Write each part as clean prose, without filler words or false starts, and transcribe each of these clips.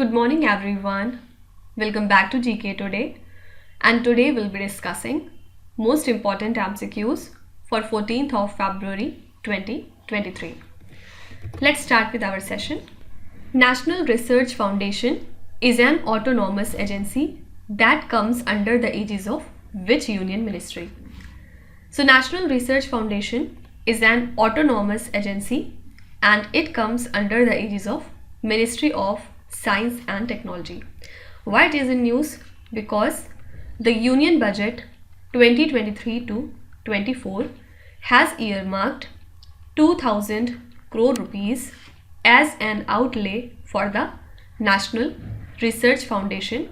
Good morning everyone. Welcome back to GK Today, and today we'll be discussing most important MCQs for 14th of February 2023. Let's start with our session. National Research Foundation is an autonomous agency that comes under the aegis of which union ministry? So National Research Foundation is an autonomous agency and it comes under the aegis of Ministry of Science and Technology. Why it is in news? Because the Union Budget 2023 to 24 has earmarked 2000 crore rupees as an outlay for the National Research Foundation.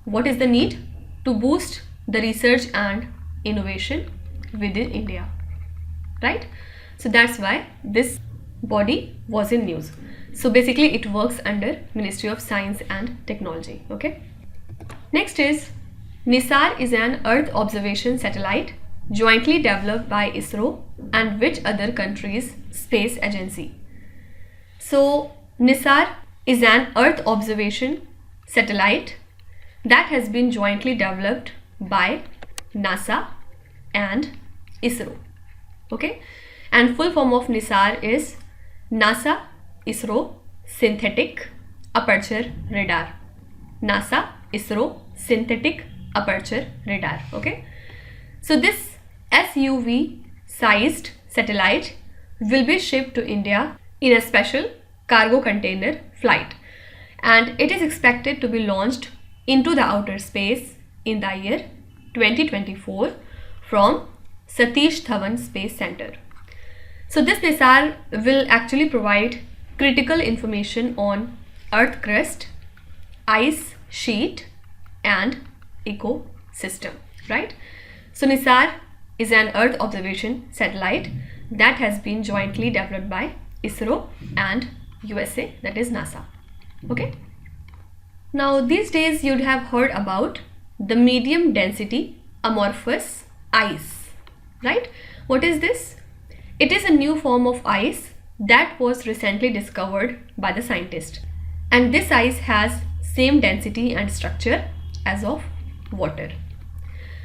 What is the need? To boost the research and innovation within India, right? So that's why this body was in news. So basically it works under Ministry of Science and Technology. Okay. Next is NISAR is an Earth observation satellite jointly developed by ISRO and which other country's space agency? So NISAR is an Earth observation satellite that has been jointly developed by NASA and ISRO. Okay, and full form of NISAR is NASA ISRO Synthetic Aperture Radar. NASA ISRO Synthetic Aperture Radar. Okay, so this SUV sized satellite will be shipped to India in a special cargo container flight, and it is expected to be launched into the outer space in the year 2024 from Satish Dhawan Space Center. So this NISAR will actually provide critical information on Earth crust, ice sheet and ecosystem, right? So NISAR is an Earth observation satellite that has been jointly developed by ISRO and USA, that is NASA. Okay. Now these days you'd have heard about the medium density amorphous ice, right? What is this? It is a new form of ice that was recently discovered by the scientist, and this ice has same density and structure as of water.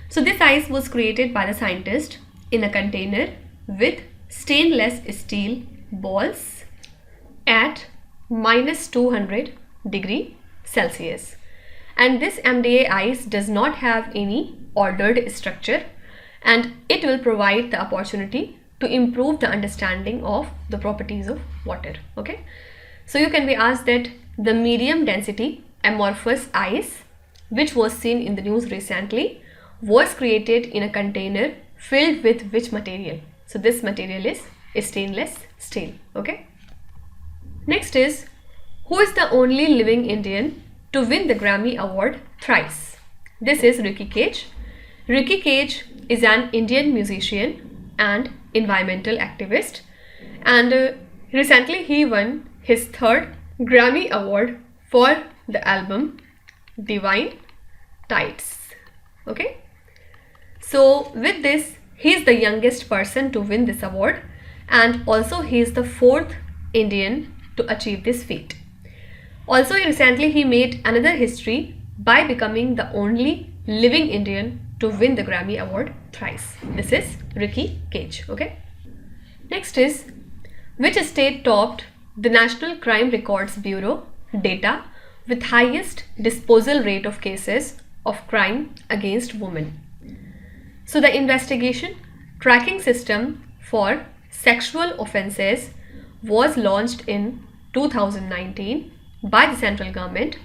So this ice was created by the scientist in a container with stainless steel balls at -200 degrees Celsius, and this MDA ice does not have any ordered structure, and it will provide the opportunity to improve the understanding of the properties of water. Okay, so you can be asked that the medium density amorphous ice which was seen in the news recently was created in a container filled with which material? So this material is stainless steel. Okay, next is, who is the only living Indian to win the Grammy Award thrice? This is Ricky Cage. Ricky Cage is an Indian musician and environmental activist, and recently he won his third Grammy Award for the album Divine Tides. Okay, so with this he is the youngest person to win this award, and also he is the fourth Indian to achieve this feat. Also recently he made another history by becoming the only living Indian to win the Grammy Award thrice. This is Ricky Cage. Okay. Next is, which state topped the National Crime Records Bureau data with highest disposal rate of cases of crime against women? So the investigation tracking system for sexual offences was launched in 2019 by the central government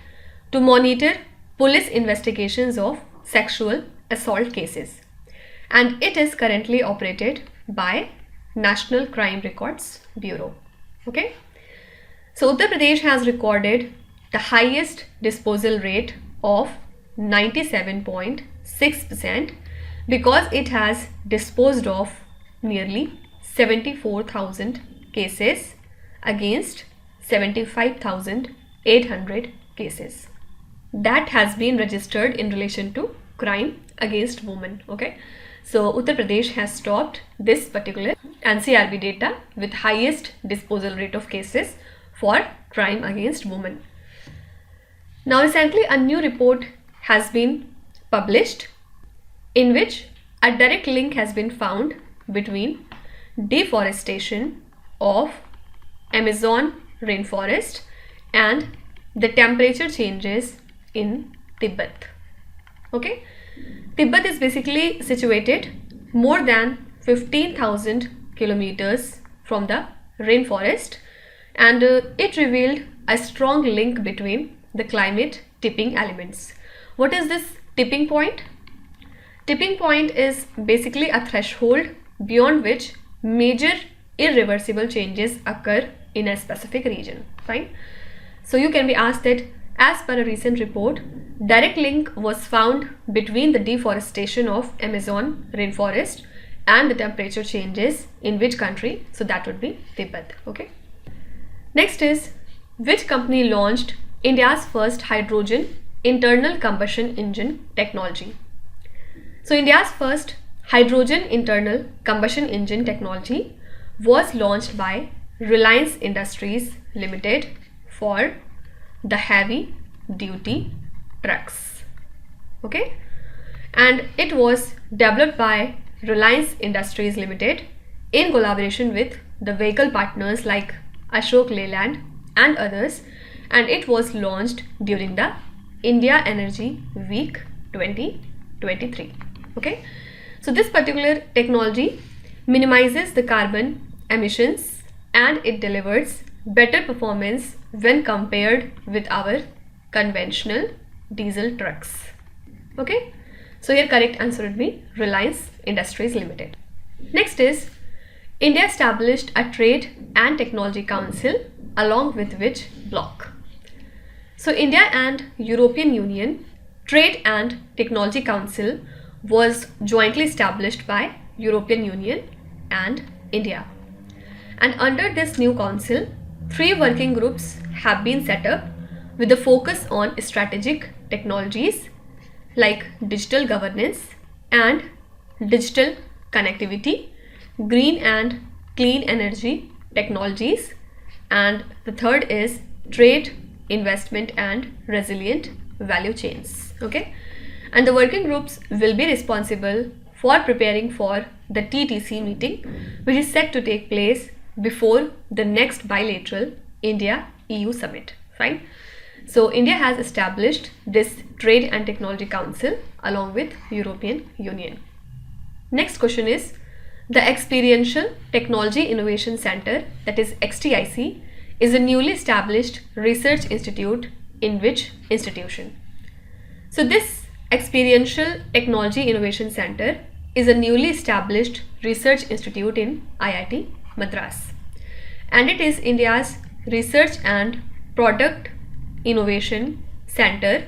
to monitor police investigations of sexual assault cases, and it is currently operated by National Crime Records Bureau. Okay, so Uttar Pradesh has recorded the highest disposal rate of 97.6% because it has disposed of nearly 74,000 cases against 75,800 cases that has been registered in relation to crime against women. Okay, so Uttar Pradesh has topped this particular NCRB data with highest disposal rate of cases for crime against women. Now recently a new report has been published in which a direct link has been found between deforestation of Amazon rainforest and the temperature changes in Tibet. Okay, Tibet is basically situated more than 15,000 kilometers from the rainforest, and it revealed a strong link between the climate tipping elements. What is this tipping point? Tipping point is basically a threshold beyond which major irreversible changes occur in a specific region. Fine. So you can be asked that as per a recent report, direct link was found between the deforestation of Amazon rainforest and the temperature changes in which country? So that would be Tibet. Okay. Next is, which company launched India's first hydrogen internal combustion engine technology? So India's first hydrogen internal combustion engine technology was launched by Reliance Industries Limited for the heavy duty trucks. Okay, and it was developed by Reliance Industries Limited in collaboration with the vehicle partners like Ashok Leyland and others, and it was launched during the India Energy Week 2023. Okay, so this particular technology minimizes the carbon emissions and it delivers better performance when compared with our conventional diesel trucks. Okay, so your correct answer would be Reliance Industries Limited. Next is, India established a Trade and Technology Council along with which bloc? So India and European Union Trade and Technology Council was jointly established by European Union and India. And under this new council, 3 working groups have been set up with a focus on strategic technologies like digital governance and digital connectivity, green and clean energy technologies, and the third is trade, investment and resilient value chains. Okay, and the working groups will be responsible for preparing for the TTC meeting, which is set to take place before the next bilateral India-EU summit. Fine. So India has established this Trade and Technology Council along with European Union. Next question is, the Experiential Technology Innovation Center, that is XTIC, is a newly established research institute in which institution? So this Experiential Technology Innovation Center is a newly established research institute in IIT Madras, and it is India's research and product innovation center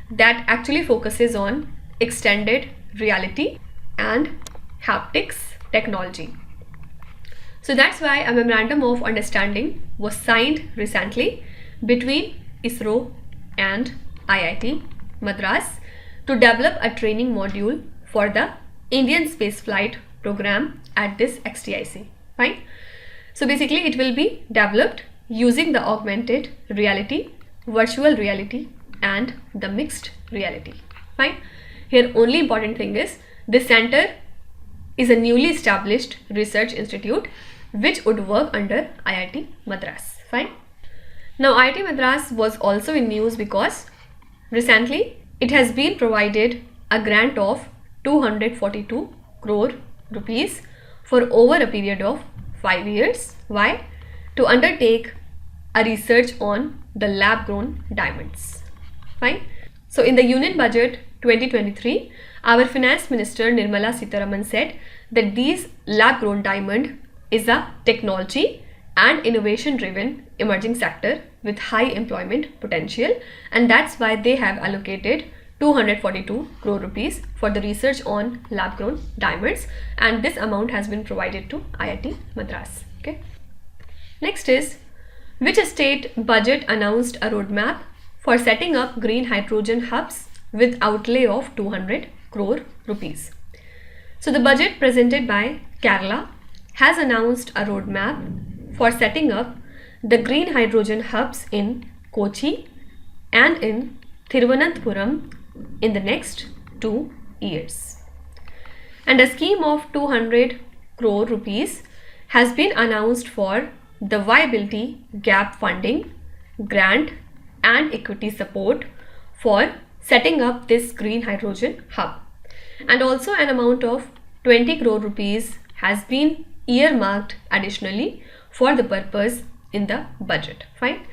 that actually focuses on extended reality and haptics technology. So that's why a memorandum of understanding was signed recently between ISRO and IIT Madras to develop a training module for the Indian spaceflight program at this XTIC. Fine. So basically it will be developed using the augmented reality, virtual reality and the mixed reality. Fine. Here only important thing is this center is a newly established research institute which would work under IIT Madras. Fine. Now IIT Madras was also in news because recently it has been provided a grant of 242 crore rupees for over a period of 5 years. Why? To undertake a research on the lab grown diamonds. Fine. So in the Union Budget 2023, our Finance Minister Nirmala Sitharaman said that these lab grown diamond is a technology and innovation driven emerging sector with high employment potential, and that's why they have allocated 242 crore rupees for the research on lab grown diamonds, and this amount has been provided to IIT Madras. Okay. Next is, which state budget announced a roadmap for setting up green hydrogen hubs with outlay of 200 crore rupees? So the budget presented by Kerala has announced a roadmap for setting up the green hydrogen hubs in Kochi, and in Thiruvananthapuram in the next 2 years. And a scheme of 200 crore rupees has been announced for the viability gap funding, grant and equity support for setting up this green hydrogen hub. And also an amount of 20 crore rupees has been earmarked additionally for the purpose in the budget. Fine.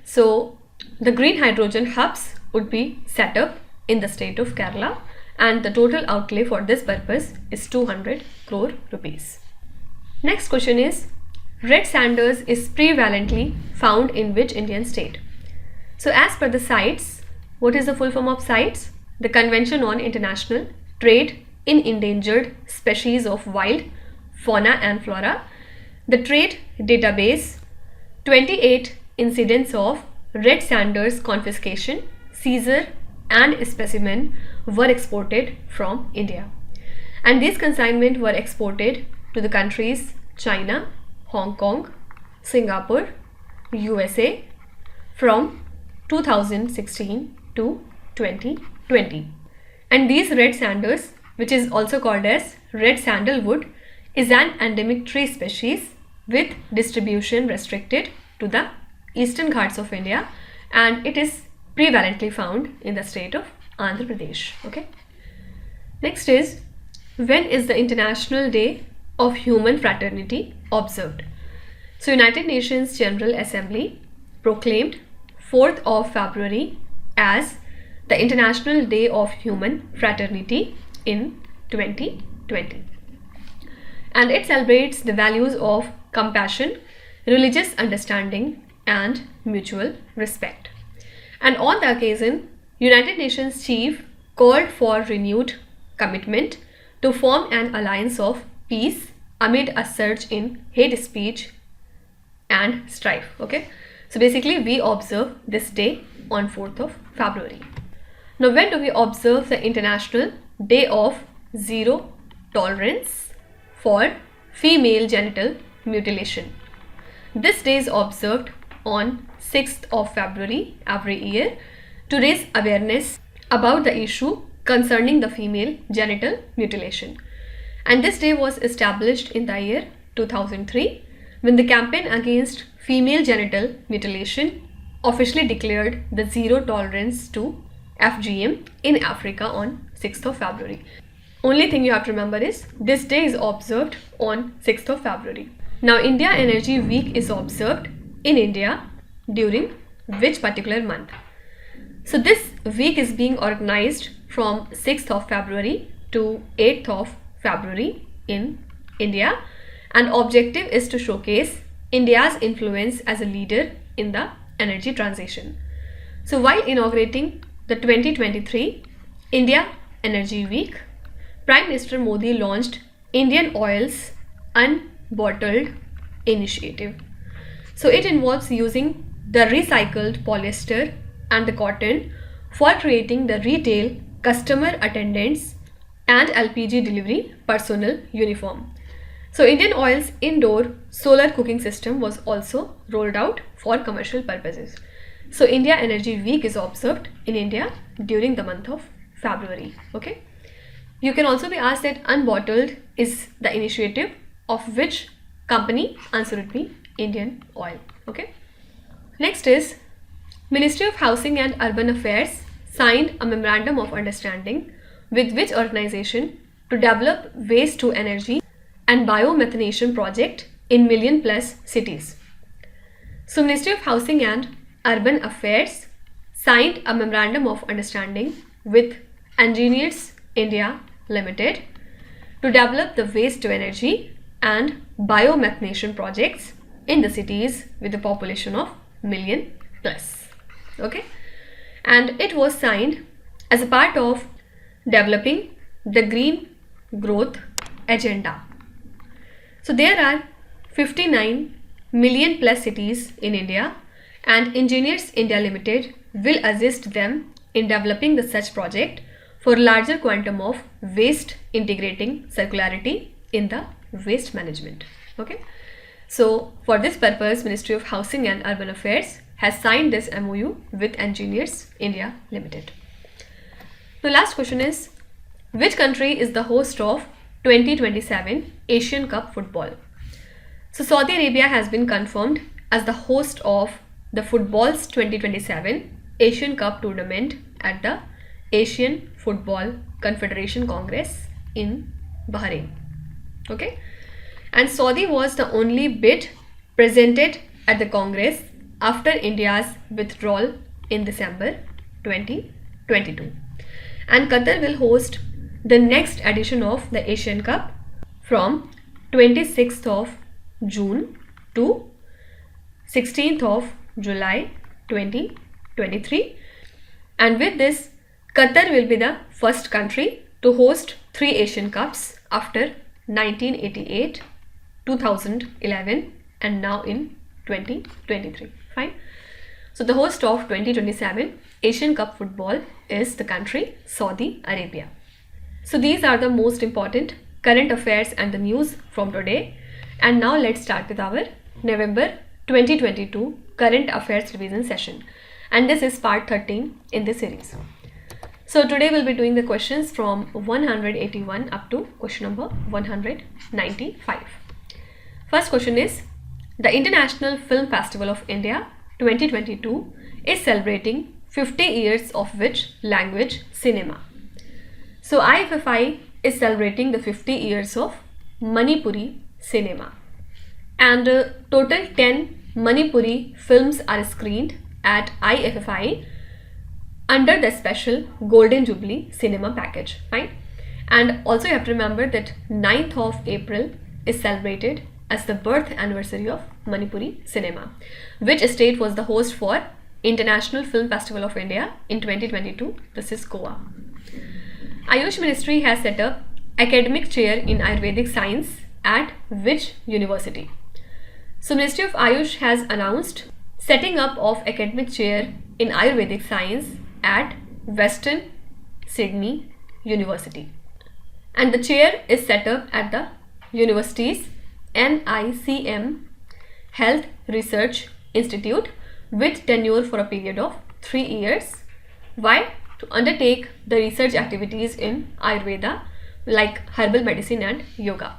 So the green hydrogen hubs would be set up in the state of Kerala, and the total outlay for this purpose is 200 crore rupees. Next question is, red sanders is prevalently found in which Indian state? So as per the CITES, what is the full form of CITES? The Convention on International Trade in Endangered Species of Wild Fauna and Flora. The trade database, 28 incidents of red sanders confiscation, seizure and specimen were exported from India. And these consignments were exported to the countries China, Hong Kong, Singapore, USA from 2016 to 2020. And these red sanders, which is also called as red sandalwood, is an endemic tree species with distribution restricted to the eastern Ghats of India, and it is prevalently found in the state of Andhra Pradesh. Okay. Next is, when is the International Day of Human Fraternity observed? So United Nations General Assembly proclaimed 4th of February as the International Day of Human Fraternity in 2020. And it celebrates the values of compassion, religious understanding and mutual respect. And on the occasion, United Nations Chief called for renewed commitment to form an alliance of peace amid a surge in hate speech and strife. Okay, so basically we observe this day on 4th of February. Now, when do we observe the International Day of Zero Tolerance for Female Genital Mutilation? This day is observed on 6th of February every year to raise awareness about the issue concerning the female genital mutilation. And this day was established in the year 2003 when the campaign against female genital mutilation officially declared the zero tolerance to FGM in Africa on 6th of February. Only thing you have to remember is this day is observed on 6th of February. Now, India Energy Week is observed in India during which particular month? So this week is being organized from 6th of February to 8th of February in India, and objective is to showcase India's influence as a leader in the energy transition. So while inaugurating the 2023 India Energy Week, Prime Minister Modi launched Indian Oil's Unbottled initiative. So it involves using the recycled polyester and the cotton for creating the retail, customer attendants and LPG delivery personnel uniform. So Indian Oil's indoor solar cooking system was also rolled out for commercial purposes. So India Energy Week is observed in India during the month of February. Okay. You can also be asked that Unbottled is the initiative of which company? Answer would be Indian Oil. Okay. Next is, Ministry of Housing and Urban Affairs signed a memorandum of understanding with which organization to develop waste to energy and biomethanation project in million plus cities. So Ministry of Housing and Urban Affairs signed a memorandum of understanding with Engineers India Limited to develop the waste to energy and biomethanation projects in the cities with a population of million plus. Okay, and it was signed as a part of developing the green growth agenda. So there are 59 million plus cities in India, and Engineers India Limited will assist them in developing the such project for larger quantum of waste, integrating circularity in the waste management. Okay, so for this purpose, Ministry of Housing and Urban Affairs has signed this MOU with Engineers India Limited. The last question is, which country is the host of 2027 Asian Cup football? So Saudi Arabia has been confirmed as the host of the football's 2027 Asian Cup tournament at the Asian Football Confederation Congress in Bahrain. Okay, and Saudi was the only bid presented at the Congress after India's withdrawal in December 2022. And Qatar will host the next edition of the Asian Cup from 26th of June to 16th of July 2023. And with this, Qatar will be the first country to host 3 Asian Cups after 1988, 2011 and now in 2023. Fine. So the host of 2027 Asian Cup football is the country Saudi Arabia. So these are the most important current affairs and the news from today. And now let's start with our November 2022 current affairs revision session. And this is part 13 in this series. So today we'll be doing the questions from 181 up to question number 195. First question is, the International Film Festival of India 2022 is celebrating 50 years of which language cinema? So IFFI is celebrating the 50 years of Manipuri cinema. And total 10 Manipuri films are screened at IFFI under the special Golden Jubilee cinema package. Fine. And also you have to remember that 9th of April is celebrated as the birth anniversary of Manipuri cinema. Which state was the host for International Film Festival of India in 2022? This is Goa. Ayush Ministry has set up academic chair in Ayurvedic science at which university? So Ministry of Ayush has announced setting up of academic chair in Ayurvedic science at Western Sydney University. And the chair is set up at the university's NICM Health Research Institute with tenure for a period of 3 years. Why? To undertake the research activities in Ayurveda like herbal medicine and yoga.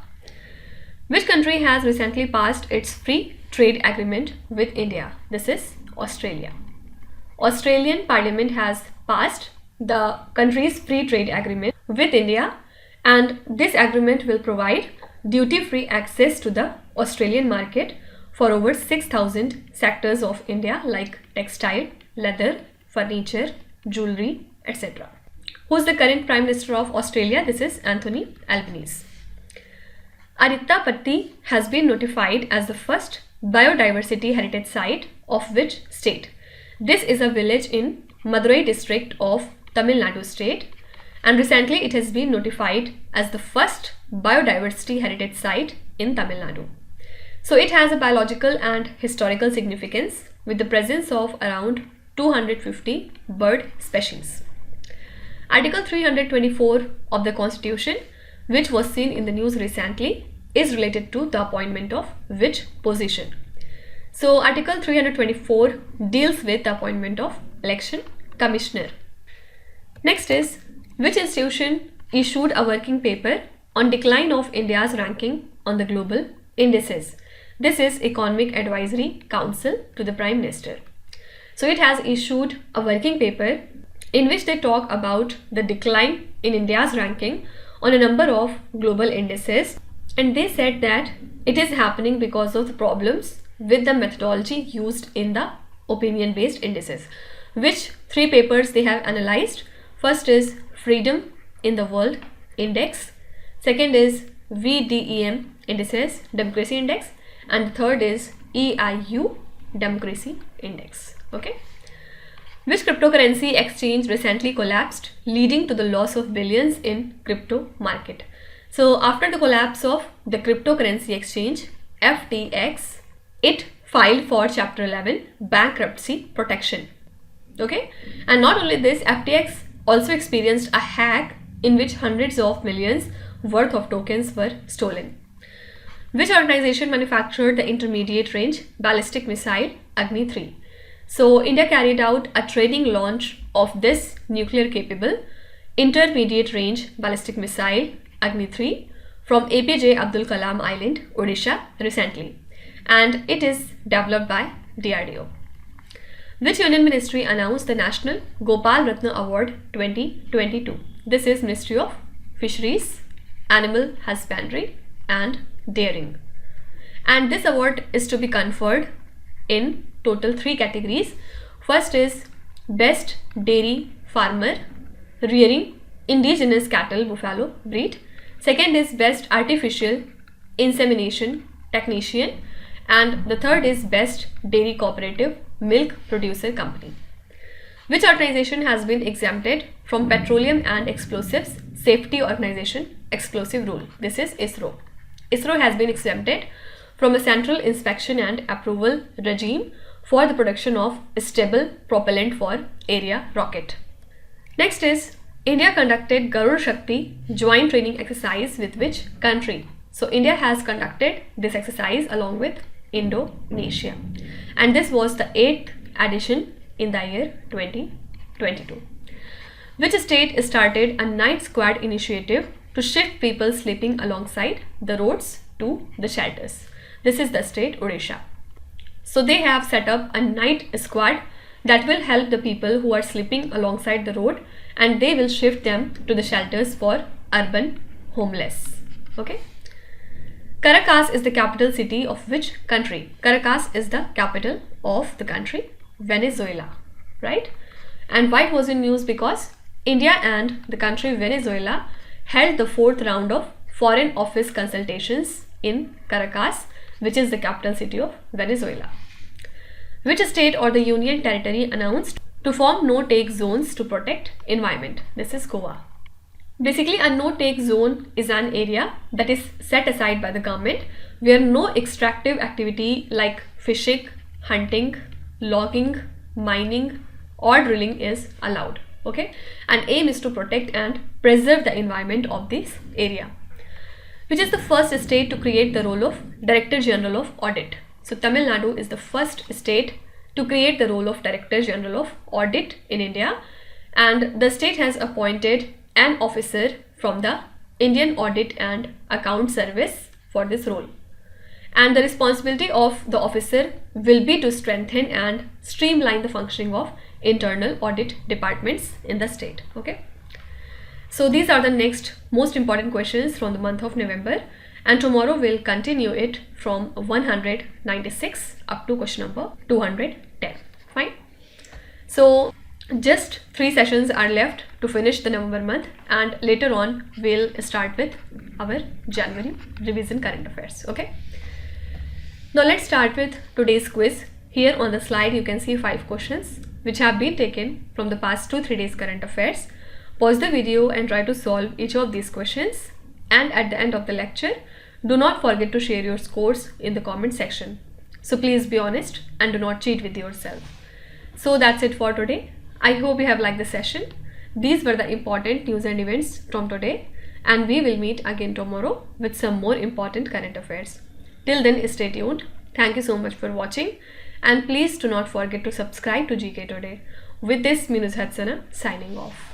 Which country has recently passed its free trade agreement with India? This is Australia. Australian Parliament has passed the country's free trade agreement with India, and this agreement will provide duty-free access to the Australian market for over 6,000 sectors of India like textile, leather, furniture, jewelry, etc. Who is the current Prime Minister of Australia? This is Anthony Albanese. Arittapatti has been notified as the first biodiversity heritage site of which state? This is a village in Madurai district of Tamil Nadu state, and recently it has been notified as the first biodiversity heritage site in Tamil Nadu. So it has a biological and historical significance with the presence of around 250 bird species. Article 324 of the Constitution, which was seen in the news recently, is related to the appointment of which position? So Article 324 deals with the appointment of election commissioner. Next is, which institution issued a working paper on decline of India's ranking on the global indices? This is Economic Advisory Council to the Prime Minister. So it has issued a working paper in which they talk about the decline in India's ranking on a number of global indices, and they said that it is happening because of the problems with the methodology used in the opinion-based indices. Which 3 papers they have analyzed? First is Freedom in the World Index, second is VDEM indices, Democracy Index, and the third is EIU Democracy Index. Okay. Which cryptocurrency exchange recently collapsed, leading to the loss of billions in crypto market? So after the collapse of the cryptocurrency exchange FTX, it filed for Chapter 11 bankruptcy protection. Okay, and not only this, FTX also experienced a hack in which hundreds of millions worth of tokens were stolen. Which organization manufactured the intermediate range ballistic missile Agni 3? So India carried out a training launch of this nuclear capable intermediate range ballistic missile Agni 3 from APJ Abdul Kalam Island, Odisha recently, and it is developed by DRDO. Which Union Ministry announced the National Gopal Ratna Award 2022? This is Ministry of Fisheries, Animal Husbandry and Dairying. And this award is to be conferred in total 3 categories. First is Best Dairy Farmer Rearing Indigenous Cattle Buffalo Breed. Second is Best Artificial Insemination Technician. And the third is Best Dairy Cooperative Milk Producer Company. Which organization has been exempted from Petroleum and Explosives Safety Organization Explosive Rule? This is ISRO. ISRO has been exempted from a central inspection and approval regime for the production of stable propellant for area rocket. Next is India conducted Garud Shakti joint training exercise with which country? So India has conducted this exercise along with Indonesia, and this was the 8th edition in the year 2022. Which state started a night squad initiative to shift people sleeping alongside the roads to the shelters? This is the state Odisha. So they have set up a night squad that will help the people who are sleeping alongside the road, and they will shift them to the shelters for urban homeless. Okay. Caracas is the capital city of which country? Caracas is the capital of the country Venezuela, right? And why it was in news? Because India and the country Venezuela held the 4th round of Foreign Office consultations in Caracas, which is the capital city of Venezuela. Which state or the union territory announced to form no-take zones to protect environment? This is Goa. Basically, a no-take zone is an area that is set aside by the government where no extractive activity like fishing, hunting, logging, mining or drilling is allowed. Okay, and aim is to protect and preserve the environment of this area. Which is the first state to create the role of Director General of Audit? So Tamil Nadu is the first state to create the role of Director General of Audit in India, and the state has appointed an officer from the Indian Audit and Account Service for this role. And the responsibility of the officer will be to strengthen and streamline the functioning of internal audit departments in the state. Okay. So these are the next most important questions from the month of November, and tomorrow we'll continue it from 196 up to question number 210. Fine. So just 3 sessions are left to finish the November month, and later on we'll start with our January revision current affairs. Okay. Now let's start with today's quiz. Here on the slide you can see 5 questions which have been taken from the past 2-3 days current affairs. Pause the video and try to solve each of these questions, and at the end of the lecture do not forget to share your scores in the comment section. So please be honest and do not cheat with yourself. So that's it for today. I hope you have liked the session. These were the important news and events from today, and we will meet again tomorrow with some more important current affairs. Till then, stay tuned. Thank you so much for watching, and please do not forget to subscribe to GK Today. With this, Minus Hatsana signing off.